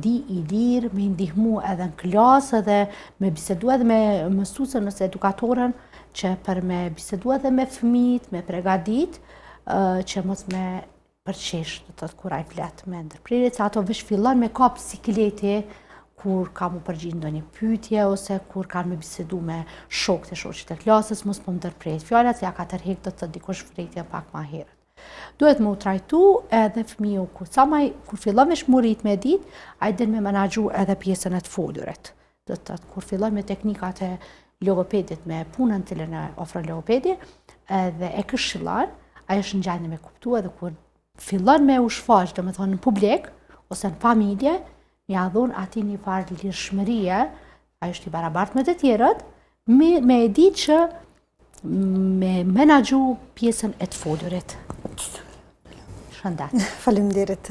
ndi i lirë, me ndihmu edhe në klasë edhe me bisedu edhe me mësuesën ose edukatorën që për me bisedu edhe me fëmijët, me pregadit, që mos me përqesh kur ai flet me ndërprerje, se ato veç fillon me kap sikleti kur ka mu përgjigj ndonjë pyetje ose kur kanë me bisedu me shokët e shoqit e klasës, mos po ndërpret fjalat se ja ka tërheq do të thotë dikush frejtja pak më herët. Duhet me u trajtu edhe fëmiu kur fillon me shmurit me ditë, ai den me menaxhu edhe pjesën e të folurit. Do të thotë kur fillon me teknikat e logopedit, me punën të cilën e ofron logopedi, edhe e këshillon, ai është në gjendje me kuptu edhe kur fillon me u shfaq, domethënë në publik ose në familje, ja dhon atij një farë lirshmërie, ai është i barabartë me të tjerët, me e ditë që me menaxhu pjesën e të folurit. Shëndet. Faleminderit.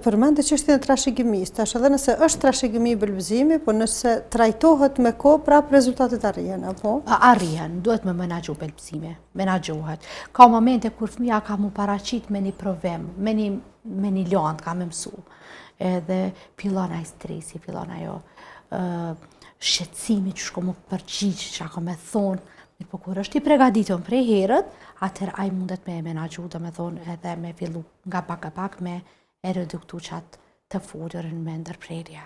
Përmendë çështjen e trashëgimisë. Tash edhe nëse është trashëgimi bëlbëzimi, po nëse trajtohet me kohë, prap rezultatet arrihen, apo? Arrihen, duhet me menaxhu bëlbëzimi, menaxhohet. Ka momente kur fëmia ka mu paraqit me një provim, me një lëndë ka me mësu. Edhe fillon ai stresi, fillon ajo shqetësimi që shko më përgjigj, që ka me thonë, po kur është i përgatitur prej herët, atëherë ai mundet me menaxhu, domethënë edhe me fillu nga pak a pak me e reduktu qatë të folurin me ndërprerje.